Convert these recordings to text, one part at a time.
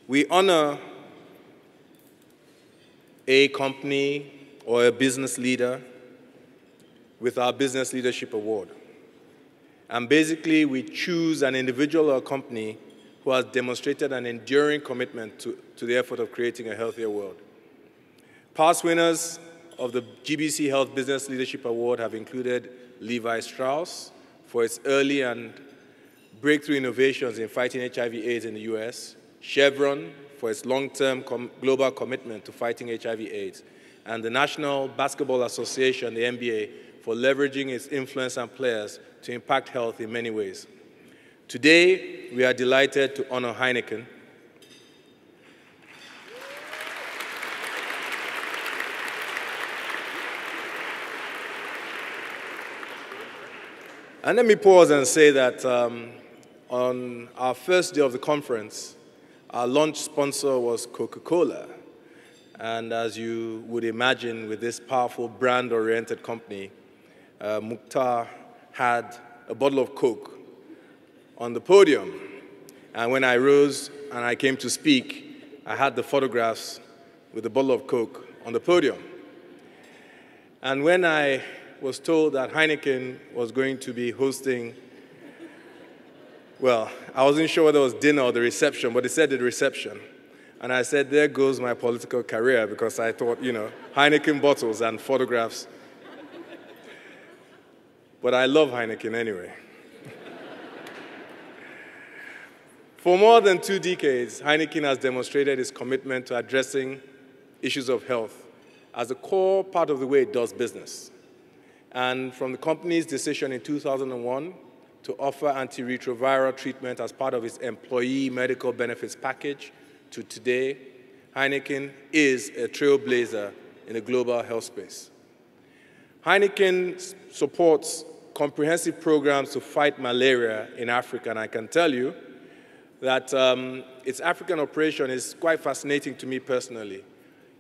We honor a company or a business leader with our Business Leadership Award. And basically, we choose an individual or a company who has demonstrated an enduring commitment to the effort of creating a healthier world. Past winners of the GBCHealth Business Leadership Award have included Levi Strauss for its early and breakthrough innovations in fighting HIV/AIDS in the US, Chevron for its long-term global commitment to fighting HIV/AIDS, and the National Basketball Association, the NBA, for leveraging its influence and players to impact health in many ways. Today, we are delighted to honor Heineken. And let me pause and say that on our first day of the conference, our launch sponsor was Coca-Cola. And as you would imagine, with this powerful brand-oriented company, Mukhtar had a bottle of Coke on the podium. And when I rose and I came to speak, I had the photographs with the bottle of Coke on the podium. And when I was told that Heineken was going to be hosting, well, I wasn't sure whether it was dinner or the reception, but they said the reception. And I said, there goes my political career, because I thought, you know, Heineken bottles and photographs. But I love Heineken anyway. For more than 2 decades, Heineken has demonstrated its commitment to addressing issues of health as a core part of the way it does business. And from the company's decision in 2001 to offer antiretroviral treatment as part of its employee medical benefits package to today, Heineken is a trailblazer in the global health space. Heineken supports comprehensive programs to fight malaria in Africa, and I can tell you that its African operation is quite fascinating to me personally.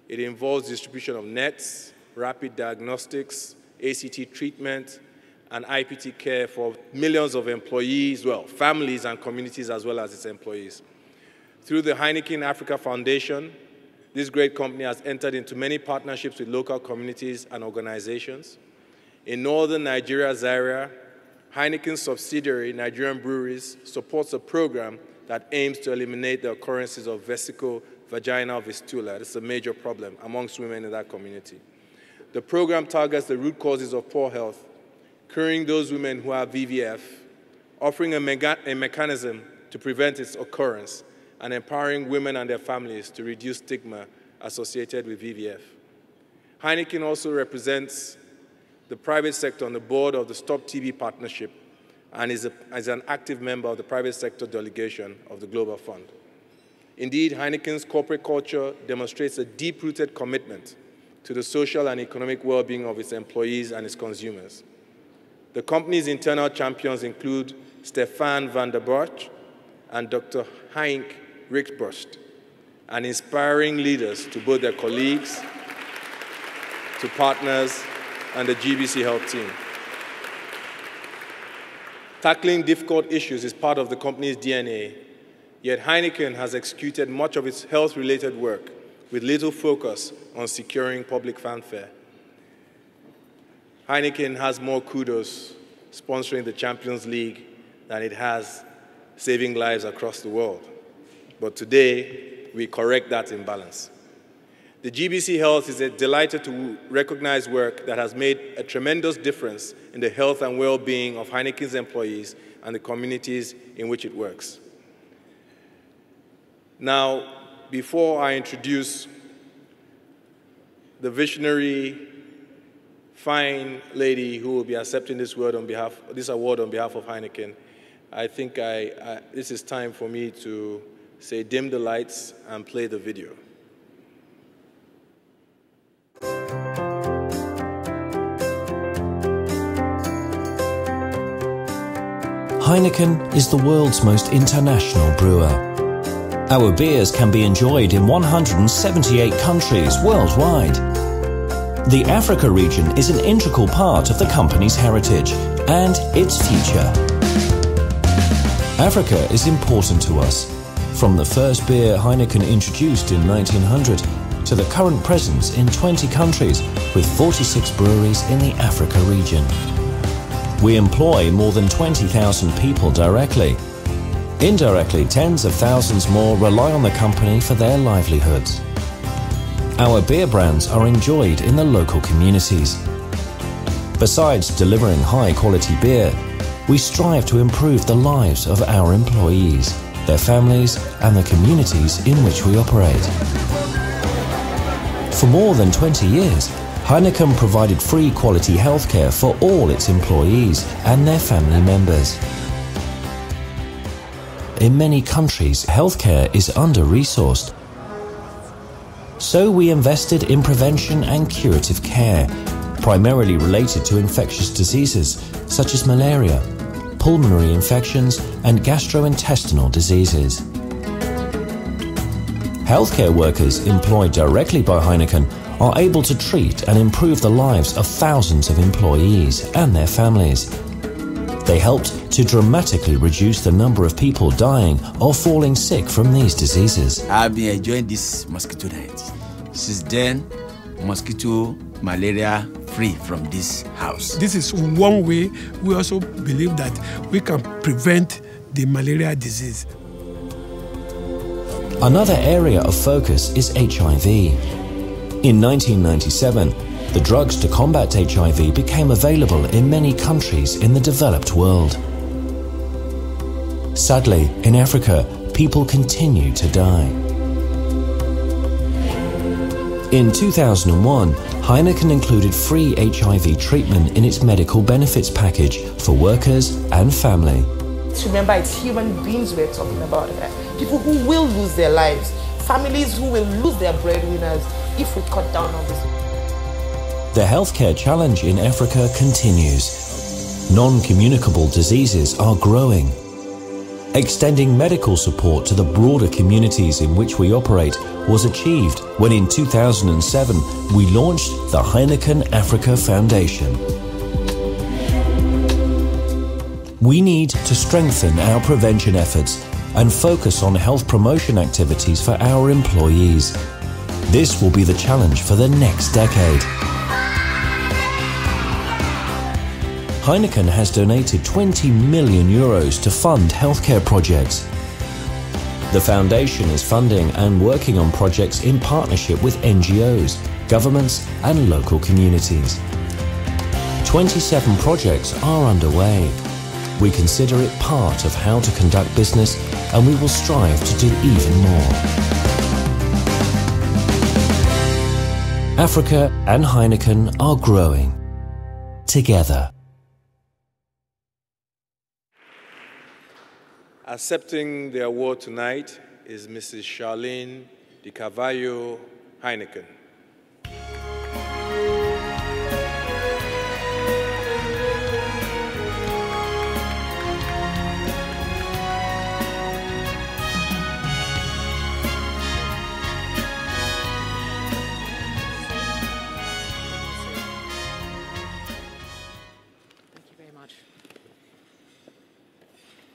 It involves distribution of nets, rapid diagnostics, ACT treatment, and IPT care for millions of employees, well, families and communities as well as its employees. Through the Heineken Africa Foundation, this great company has entered into many partnerships with local communities and organizations. In northern Nigeria, Zaria, Heineken's subsidiary, Nigerian Breweries, supports a program that aims to eliminate the occurrences of vesico-vaginal fistula. This is a major problem amongst women in that community. The program targets the root causes of poor health, curing those women who have VVF, offering a mechanism to prevent its occurrence, and empowering women and their families to reduce stigma associated with VVF. Heineken also represents the private sector on the board of the Stop TB Partnership and is an active member of the private sector delegation of the Global Fund. Indeed, Heineken's corporate culture demonstrates a deep-rooted commitment to the social and economic well-being of its employees and its consumers. The company's internal champions include Stefan van der Borch and Dr. Henk Riksborst, and inspiring leaders to both their colleagues, to partners, and the GBCHealth team. Tackling difficult issues is part of the company's DNA, yet Heineken has executed much of its health-related work with little focus on securing public fanfare. Heineken has more kudos sponsoring the Champions League than it has saving lives across the world. But today, we correct that imbalance. The GBCHealth is delighted to recognize work that has made a tremendous difference in the health and well-being of Heineken's employees and the communities in which it works. Now, before I introduce the visionary, fine lady who will be accepting this award on behalf of Heineken, I think this is time for me to say dim the lights and play the video. Heineken is the world's most international brewer. Our beers can be enjoyed in 178 countries worldwide. The Africa region is an integral part of the company's heritage and its future. Africa is important to us. From the first beer Heineken introduced in 1900 to the current presence in 20 countries with 46 breweries in the Africa region. We employ more than 20,000 people directly. Indirectly, tens of thousands more rely on the company for their livelihoods. Our beer brands are enjoyed in the local communities. Besides delivering high-quality beer, we strive to improve the lives of our employees, their families, and the communities in which we operate. For more than 20 years, Heineken provided free quality healthcare for all its employees and their family members. In many countries, healthcare is under-resourced. So we invested in prevention and curative care, primarily related to infectious diseases such as malaria, pulmonary infections, and gastrointestinal diseases. Healthcare workers employed directly by Heineken are able to treat and improve the lives of thousands of employees and their families. They helped to dramatically reduce the number of people dying or falling sick from these diseases. I've been enjoying this mosquito night. Since then, mosquito malaria free from this house. This is one way we also believe that we can prevent the malaria disease. Another area of focus is HIV. In 1997, the drugs to combat HIV became available in many countries in the developed world. Sadly, in Africa, people continue to die. In 2001, Heineken included free HIV treatment in its medical benefits package for workers and family. Remember, it's human beings we're talking about here. People who will lose their lives, families who will lose their breadwinners if we cut down on this. The healthcare challenge in Africa continues. Non-communicable diseases are growing. Extending medical support to the broader communities in which we operate was achieved when in 2007 we launched the Heineken Africa Foundation. We need to strengthen our prevention efforts and focus on health promotion activities for our employees. This will be the challenge for the next decade. Heineken has donated 20 million euros to fund healthcare projects. The foundation is funding and working on projects in partnership with NGOs, governments and local communities. 27 projects are underway. We consider it part of how to conduct business, and we will strive to do even more. Africa and Heineken are growing together. Accepting the award tonight is Mrs. Charlene de Carvalho Heineken.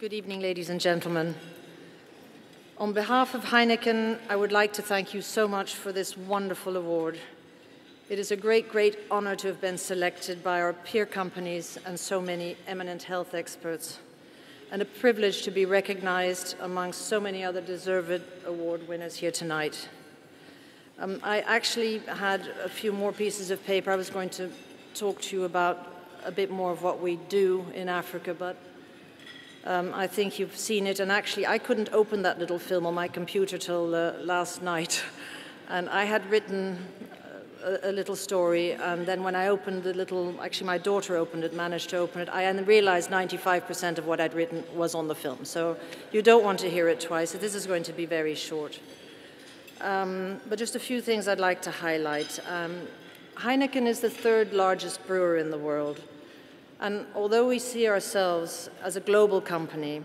Good evening, ladies and gentlemen. On behalf of Heineken, I would like to thank you so much for this wonderful award. It is a great, great honor to have been selected by our peer companies and so many eminent health experts, and a privilege to be recognized amongst so many other deserved award winners here tonight. I actually had a few more pieces of paper. I was going to talk to you about a bit more of what we do in Africa, but I think you've seen it, and actually I couldn't open that little film on my computer till last night, and I had written a little story, and then when I opened the little, actually my daughter opened it, managed to open it, I realized 95% of what I'd written was on the film, so you don't want to hear it twice, so this is going to be very short. But just a few things I'd like to highlight. Heineken is the third largest brewer in the world. And although we see ourselves as a global company,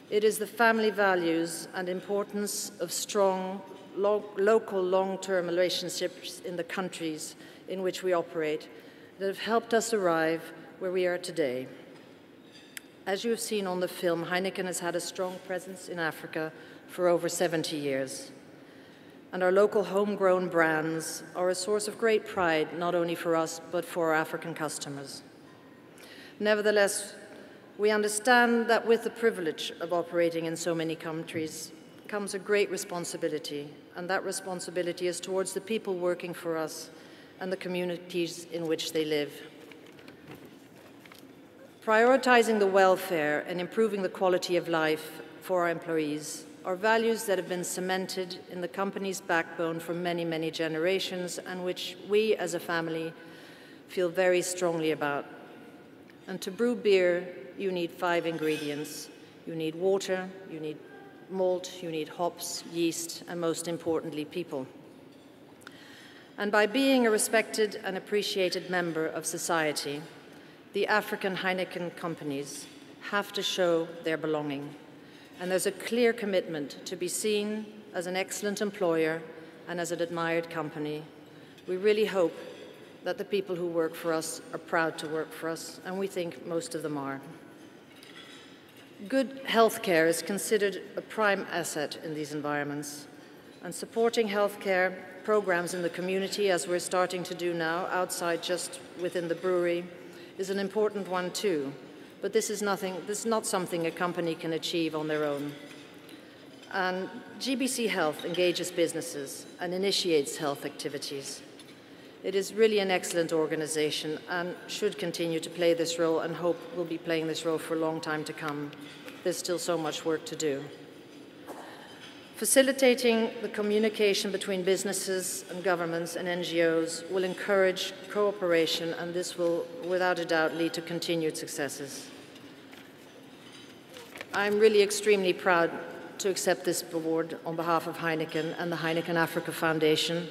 it is the family values and importance of strong local long-term relationships in the countries in which we operate that have helped us arrive where we are today. As you have seen on the film, Heineken has had a strong presence in Africa for over 70 years. And our local homegrown brands are a source of great pride, not only for us, but for our African customers. Nevertheless, we understand that with the privilege of operating in so many countries comes a great responsibility, and that responsibility is towards the people working for us and the communities in which they live. Prioritizing the welfare and improving the quality of life for our employees are values that have been cemented in the company's backbone for many, many generations, and which we as a family feel very strongly about. And to brew beer, you need 5 ingredients. You need water, you need malt, you need hops, yeast, and most importantly, people. And by being a respected and appreciated member of society, the African Heineken companies have to show their belonging. And there's a clear commitment to be seen as an excellent employer and as an admired company. We really hope that the people who work for us are proud to work for us, and we think most of them are. Good healthcare is considered a prime asset in these environments, and supporting healthcare programs in the community, as we're starting to do now, outside just within the brewery, is an important one too. But this is not something a company can achieve on their own. And GBC Health engages businesses and initiates health activities. It is really an excellent organization and should continue to play this role, and hope will be playing this role for a long time to come. There's still so much work to do. Facilitating the communication between businesses and governments and NGOs will encourage cooperation, and this will, without a doubt, lead to continued successes. I'm really extremely proud to accept this award on behalf of Heineken and the Heineken Africa Foundation,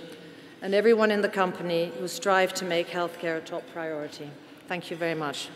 and everyone in the company who strive to make healthcare a top priority. Thank you very much.